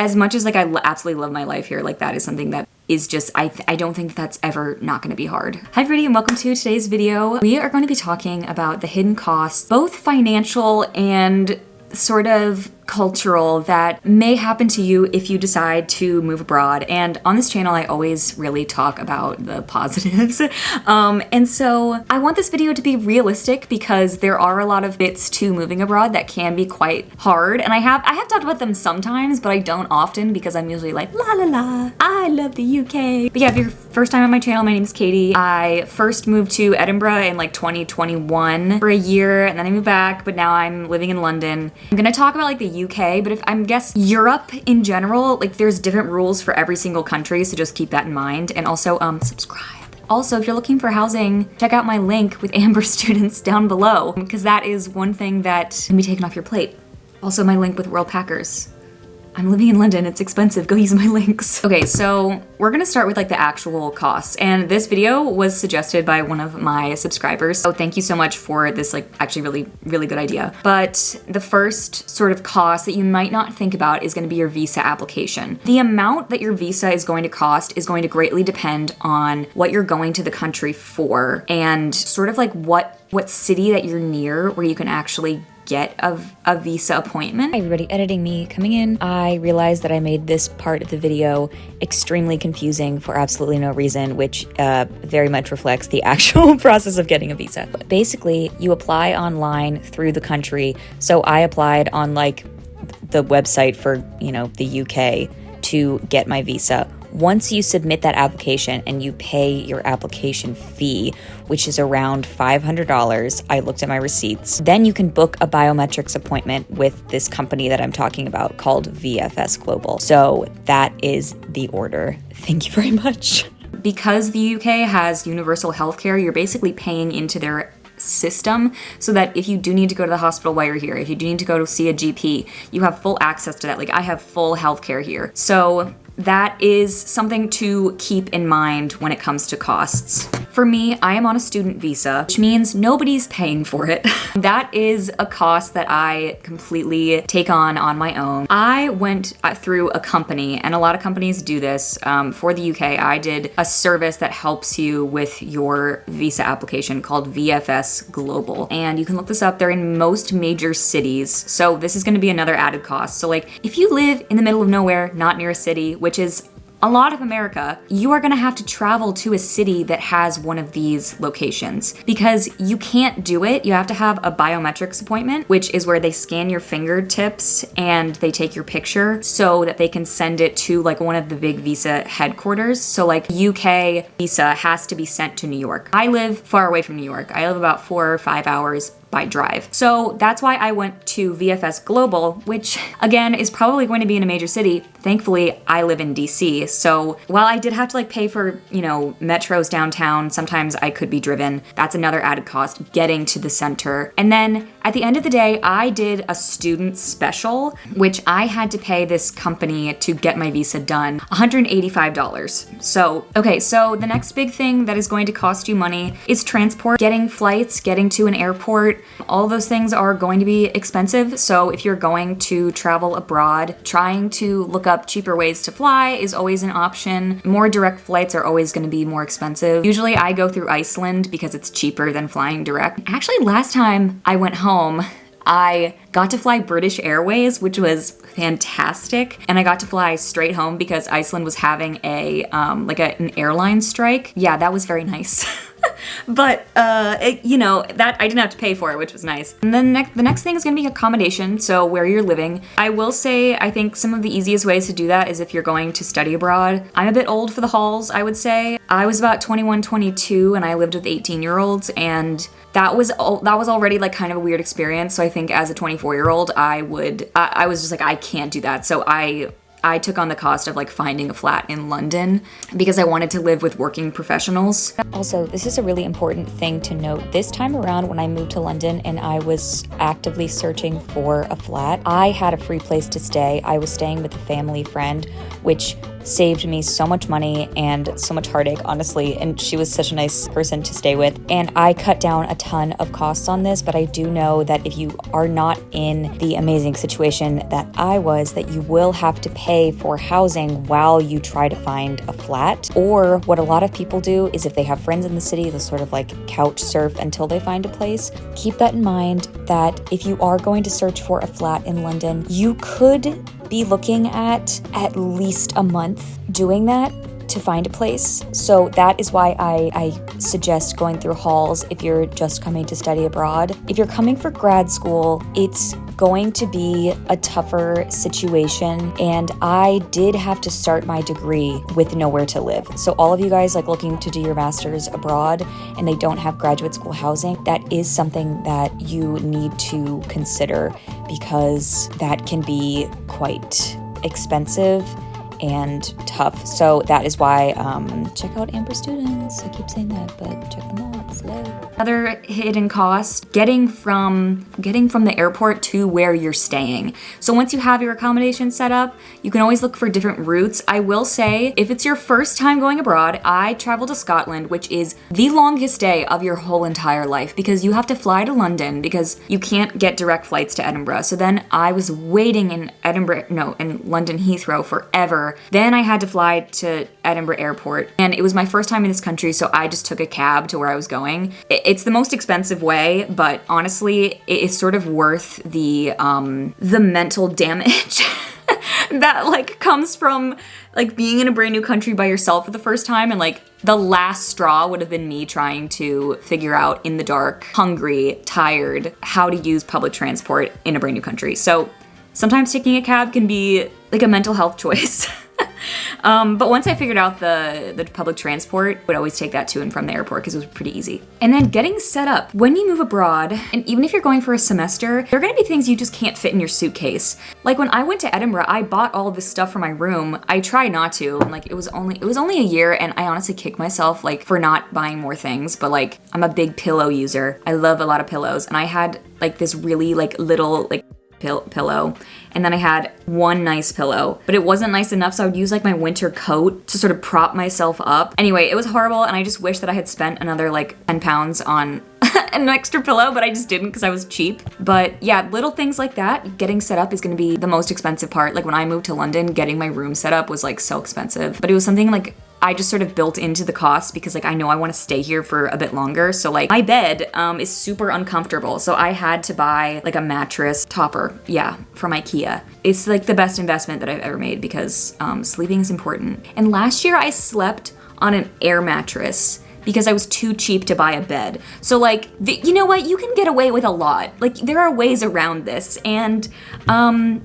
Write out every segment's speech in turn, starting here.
as much as like I absolutely love my life here, like that is something that is just, I don't think that's ever not going to be hard. Hi everybody and welcome to today's video. We are going to be talking about the hidden costs, both financial and sort of cultural, that may happen to you if you decide to move abroad. And on this channel, I always really talk about the positives. And so I want this video to be realistic because there are a lot of bits to moving abroad that can be quite hard. And I have talked about them sometimes, but I don't often because I'm usually like, la la la, I love the UK. But yeah, if you're first time on my channel, my name is Katie. I first moved to Edinburgh in like 2021 for a year, and then I moved back, but now I'm living in London. I'm gonna talk about like the UK, but if I'm guess Europe in general, like there's different rules for every single country, so just keep that in mind. And also subscribe. Also, if you're looking for housing, check out my link with Amber students down below, because that is one thing that can be taken off your plate. Also my link with World Packers. I'm living in London, it's expensive, go use my links. Okay, so we're gonna start with like the actual costs. And this video was suggested by one of my subscribers. So thank you so much for this like actually really good idea. But the first sort of cost that you might not think about is gonna be your visa application. The amount that your visa is going to cost is going to greatly depend on what you're going to the country for and sort of like what city that you're near where you can actually get a visa appointment. Hi everybody, editing me coming in. I realized that I made this part of the video extremely confusing for absolutely no reason, which very much reflects the actual process of getting a visa. But basically, you apply online through the country. So I applied on like the website for, you know, the UK to get my visa. Once you submit that application and you pay your application fee, which is around $500, I looked at my receipts, then you can book a biometrics appointment with this company that I'm talking about called VFS Global. So that is the order. Thank you very much. Because the UK has universal healthcare, you're basically paying into their system so that if you do need to go to the hospital while you're here, if you do need to go to see a GP, you have full access to that. Like I have full healthcare here. So that is something to keep in mind when it comes to costs. For me, I am on a student visa, which means nobody's paying for it. That is a cost that I completely take on my own. I went through a company, and a lot of companies do this. For the UK, I did a service that helps you with your visa application called VFS Global. And you can look this up, they're in most major cities. So this is gonna be another added cost. So like if you live in the middle of nowhere, not near a city, which is a lot of America, you are gonna have to travel to a city that has one of these locations because you can't do it. You have to have a biometrics appointment, which is where they scan your fingertips and they take your picture so that they can send it to like one of the big visa headquarters. So like UK visa has to be sent to New York. I live far away from New York. I live about 4 or 5 hours by drive. So that's why I went to VFS Global, which again is probably going to be in a major city. Thankfully, I live in DC. So while I did have to like pay for, you know, metros downtown, sometimes I could be driven. That's another added cost, getting to the center. And then at the end of the day, I did a student special, which I had to pay this company to get my visa done, $185. So, okay, so the next big thing that is going to cost you money is transport, getting flights, getting to an airport. All those things are going to be expensive. So if you're going to travel abroad, trying to look up cheaper ways to fly is always an option. More direct flights are always going to be more expensive. Usually I go through Iceland because it's cheaper than flying direct. Actually, last time I went home, I got to fly British Airways, which was fantastic. And I got to fly straight home because Iceland was having an airline strike. Yeah, that was very nice. But, you know, that I didn't have to pay for it, which was nice. And then the next thing is gonna be accommodation, so where you're living. I will say, I think some of the easiest ways to do that is if you're going to study abroad. I'm a bit old for the halls, I would say. I was about 21, 22, and I lived with 18-year-olds, and that was already like kind of a weird experience. So I think as a 24-year-old, I was just like, I can't do that. So I took on the cost of like finding a flat in London because I wanted to live with working professionals. Also, this is a really important thing to note. This time around when I moved to London and I was actively searching for a flat, I had a free place to stay. I was staying with a family friend, which saved me so much money and so much heartache, honestly, and she was such a nice person to stay with. And I cut down a ton of costs on this, but I do know that if you are not in the amazing situation that I was, that you will have to pay for housing while you try to find a flat. Or what a lot of people do is if they have friends in the city, they'll sort of like couch surf until they find a place. Keep that in mind, that if you are going to search for a flat in London, you could be looking at least a month doing that to find a place. So that is why I suggest going through halls if you're just coming to study abroad. If you're coming for grad school, it's going to be a tougher situation, and I did have to start my degree with nowhere to live. So all of you guys like looking to do your master's abroad and they don't have graduate school housing, that is something that you need to consider, because that can be quite expensive and tough. So that is why check out Amber Students. I keep saying that, but check them out. Another hidden cost, getting from the airport to where you're staying. So once you have your accommodation set up, you can always look for different routes. I will say, if it's your first time going abroad, I traveled to Scotland, which is the longest day of your whole entire life, because you have to fly to London because you can't get direct flights to Edinburgh. So then I was waiting in London Heathrow forever. Then I had to fly to Edinburgh Airport, and it was my first time in this country, so I just took a cab to where I was going. It's the most expensive way, but honestly, it is sort of worth the mental damage that like comes from like being in a brand new country by yourself for the first time. And like the last straw would have been me trying to figure out in the dark, hungry, tired, how to use public transport in a brand new country. So sometimes taking a cab can be like a mental health choice. But once I figured out the public transport, I would always take that to and from the airport because it was pretty easy. And then getting set up. When you move abroad, and even if you're going for a semester, there are gonna be things you just can't fit in your suitcase. Like when I went to Edinburgh, I bought all of this stuff for my room. I tried not to, and like it was only a year, and I honestly kick myself like for not buying more things, but like I'm a big pillow user. I love a lot of pillows, and I had like this really like little like pillow, and then I had one nice pillow, but it wasn't nice enough, so I would use like my winter coat to sort of prop myself up. Anyway, it was horrible, and I just wish that I had spent another like 10 pounds on an extra pillow, but I just didn't because I was cheap. But yeah, little things like that, getting set up is gonna be the most expensive part. Like when I moved to London, getting my room set up was like so expensive, but it was something like I just sort of built into the cost because like I know I want to stay here for a bit longer. So like my bed is super uncomfortable. So I had to buy like a mattress topper, from IKEA. It's like the best investment that I've ever made because sleeping is important. And last year I slept on an air mattress because I was too cheap to buy a bed. So like, you know what? You can get away with a lot. Like there are ways around this. And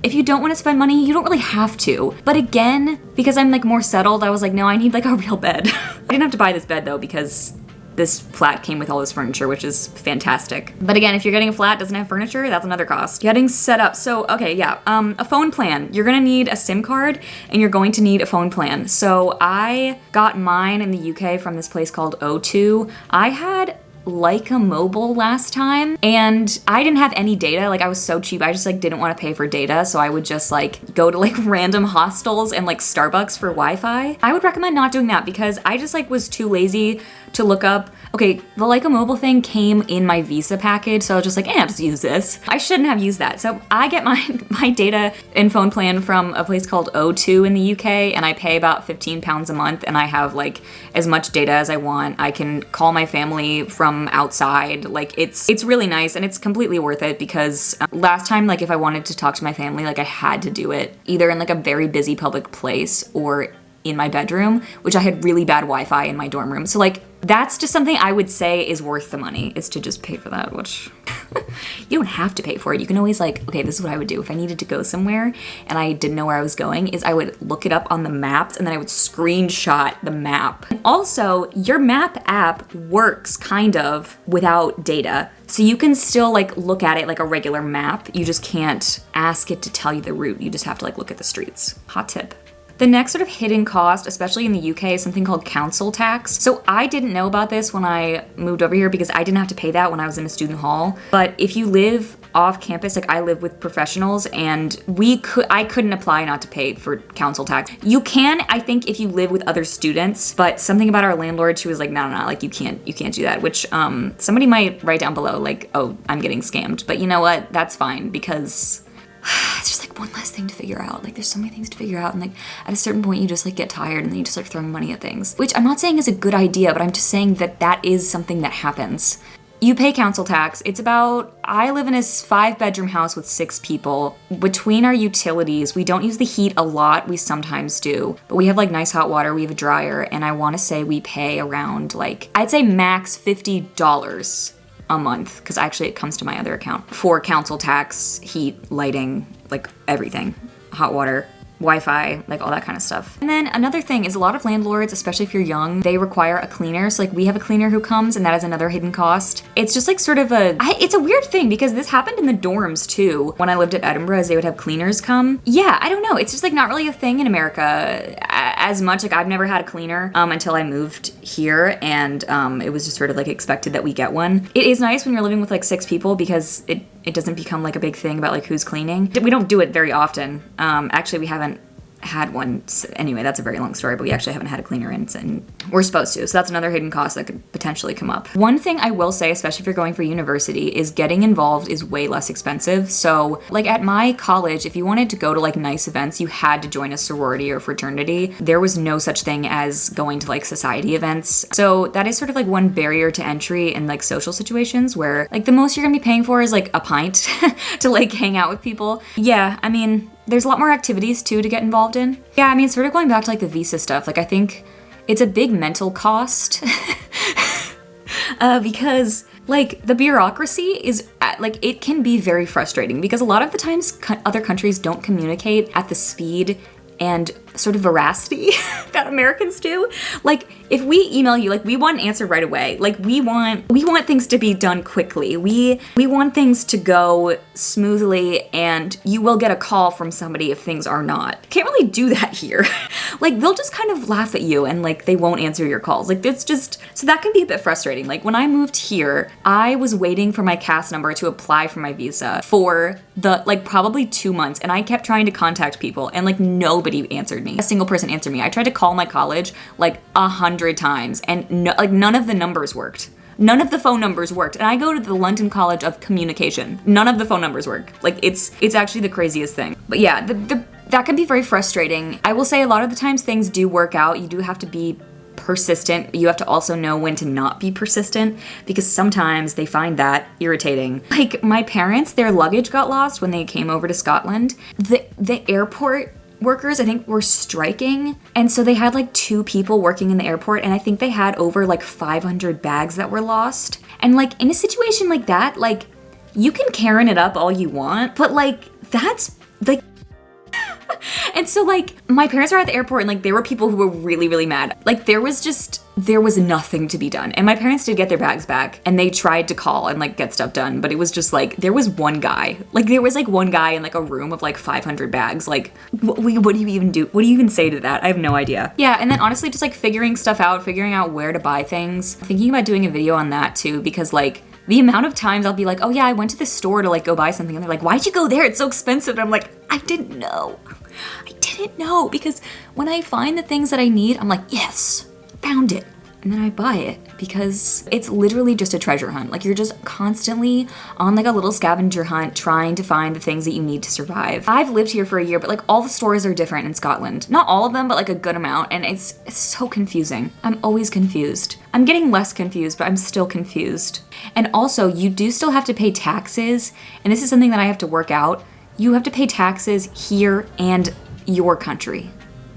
if you don't want to spend money, you don't really have to. But again, because I'm like more settled, I was like, no, I need like a real bed. I didn't have to buy this bed though because this flat came with all this furniture, which is fantastic. But again, if you're getting a flat, doesn't have furniture, that's another cost. Getting set up. So, okay, a phone plan. You're gonna need a SIM card and you're going to need a phone plan. So I got mine in the UK from this place called O2. I had Leica Mobile last time, and I didn't have any data. Like I was so cheap, I just like didn't want to pay for data, so I would just like go to like random hostels and like Starbucks for Wi-Fi. I would recommend not doing that because I just like was too lazy to look up. Okay, the Leica Mobile thing came in my visa package, so I was just like, I'll just use this. I shouldn't have used that. So I get my data and phone plan from a place called O2 in the UK, and I pay about £15 a month, and I have like as much data as I want. I can call my family from outside. Like it's really nice, and it's completely worth it because last time, like if I wanted to talk to my family, like I had to do it either in like a very busy public place or in my bedroom, which I had really bad Wi-Fi in my dorm room. So like that's just something I would say is worth the money, is to just pay for that, which you don't have to pay for it. You can always like, okay, this is what I would do if I needed to go somewhere and I didn't know where I was going, is I would look it up on the maps and then I would screenshot the map. And also, your map app works kind of without data. So you can still like look at it like a regular map. You just can't ask it to tell you the route. You just have to like look at the streets. Hot tip. The next sort of hidden cost, especially in the UK, is something called council tax. So I didn't know about this when I moved over here because I didn't have to pay that when I was in a student hall. But if you live off campus, like I live with professionals, and I couldn't apply not to pay for council tax. You can, I think, if you live with other students, but something about our landlord, she was like, no, like you can't do that, which somebody might write down below like, oh, I'm getting scammed. But you know what? That's fine, because it's just like one less thing to figure out. Like there's so many things to figure out, and like at a certain point you just like get tired and then you just start throwing money at things, which I'm not saying is a good idea, but I'm just saying that that is something that happens. You pay council tax. It's about, I live in a 5-bedroom house with 6 people. Between our utilities, we don't use the heat a lot. We sometimes do, but we have like nice hot water. We have a dryer, and I want to say we pay around like, I'd say max $50 a month, because actually it comes to my other account, for council tax, heat, lighting, like everything, hot water, Wi-Fi, like all that kind of stuff. And then another thing is a lot of landlords, especially if you're young, they require a cleaner. So like we have a cleaner who comes, and that is another hidden cost. It's just like sort of it's a weird thing because this happened in the dorms too. When I lived at Edinburgh, as they would have cleaners come. Yeah, I don't know. It's just like not really a thing in America as much. Like I've never had a cleaner until I moved here, and it was just sort of like expected that we get one. It is nice when you're living with like 6 people because it doesn't become like a big thing about like who's cleaning. We don't do it very often. Actually, we haven't had one. Anyway, that's a very long story, but we actually haven't had a cleaner in, and we're supposed to. So that's another hidden cost that could potentially come up. One thing I will say, especially if you're going for university, is getting involved is way less expensive. So like at my college, if you wanted to go to like nice events, you had to join a sorority or fraternity. There was no such thing as going to like society events. So that is sort of like one barrier to entry in like social situations where like the most you're gonna be paying for is like a pint to like hang out with people. Yeah, I mean, there's a lot more activities too to get involved in. Yeah, I mean, sort of going back to like the visa stuff, like I think it's a big mental cost because like the bureaucracy is like, it can be very frustrating because a lot of the times other countries don't communicate at the speed and sort of veracity that Americans do. Like if we email you, like we want an answer right away. Like we want things to be done quickly. We want things to go smoothly, and you will get a call from somebody if things are not. Can't really do that here. Like they'll just kind of laugh at you and like they won't answer your calls. Like it's just, so that can be a bit frustrating. Like when I moved here, I was waiting for my CAS number to apply for my visa for the like probably 2 months, and I kept trying to contact people and like nobody answered me. A single person answered me. I tried to call my college like 100 times, and none of the numbers worked. None of the phone numbers worked. And I go to the London College of Communication. None of the phone numbers work. Like it's actually the craziest thing. But yeah, that can be very frustrating. I will say a lot of the times things do work out. You do have to be persistent. You have to also know when to not be persistent, because sometimes they find that irritating. Like my parents, their luggage got lost when they came over to Scotland. The airport workers, I think, were striking, and so they had like 2 people working in the airport, and I think they had over like 500 bags that were lost. And like in a situation like that, like you can Karen it up all you want, but like that's like and so like my parents were at the airport, and like there were people who were really, really mad. Like there was nothing to be done. And my parents did get their bags back, and they tried to call and like get stuff done, but it was just like there was one guy in like a room of like 500 bags. Like what do you even do? What do you even say to that? I have no idea. Yeah, and then honestly just like figuring out where to buy things. Thinking about doing a video on that too, because like the amount of times I'll be like, oh yeah, I went to this store to like go buy something, and they're like, why'd you go there? It's so expensive. And I'm like, I didn't know, because when I find the things that I need, I'm like, yes, found it. And then I buy it because it's literally just a treasure hunt. Like you're just constantly on like a little scavenger hunt trying to find the things that you need to survive. I've lived here for a year, but like all the stores are different in Scotland. Not all of them, but like a good amount. And it's so confusing. I'm always confused. I'm getting less confused, but I'm still confused. And also you do still have to pay taxes. And this is something that I have to work out. You have to pay taxes here and your country.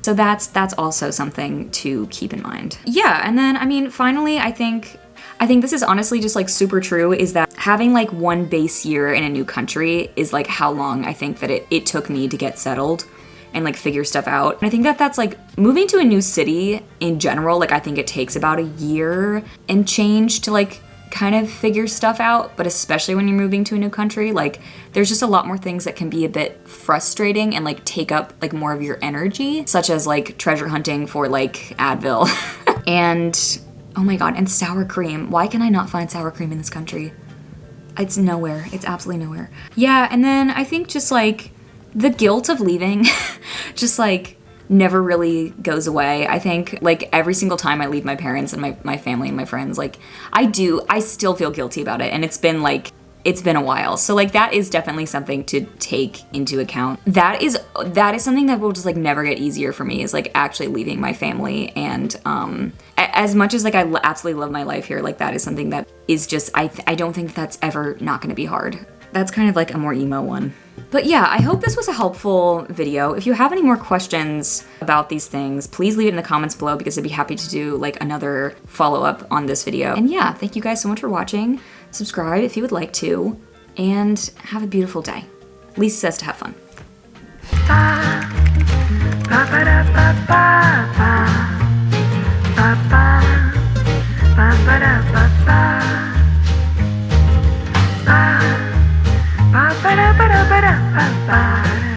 So that's also something to keep in mind. Yeah, and then I mean, finally, I think this is honestly just like super true, is that having like one base year in a new country is like how long I think that it took me to get settled and like figure stuff out. And I think that's like moving to a new city in general, like I think it takes about a year and change to like kind of figure stuff out, but especially when you're moving to a new country, like there's just a lot more things that can be a bit frustrating and like take up like more of your energy, such as like treasure hunting for like Advil. And oh my god, and sour cream. Why can I not find sour cream in this country? It's nowhere. It's absolutely nowhere. Yeah, and then I think just like the guilt of leaving just like never really goes away. I think like every single time I leave my parents and my family and my friends, like I still feel guilty about it. And it's been a while. So like that is definitely something to take into account. That is something that will just like never get easier for me, is like actually leaving my family. And as much as like I absolutely love my life here, like that is something that is just, I don't think that's ever not gonna be hard. That's kind of like a more emo one. But yeah, I hope this was a helpful video. If you have any more questions about these things, please leave it in the comments below, because I'd be happy to do like another follow-up on this video. And yeah, thank you guys so much for watching. Subscribe if you would like to, and have a beautiful day. Lisa says to have fun.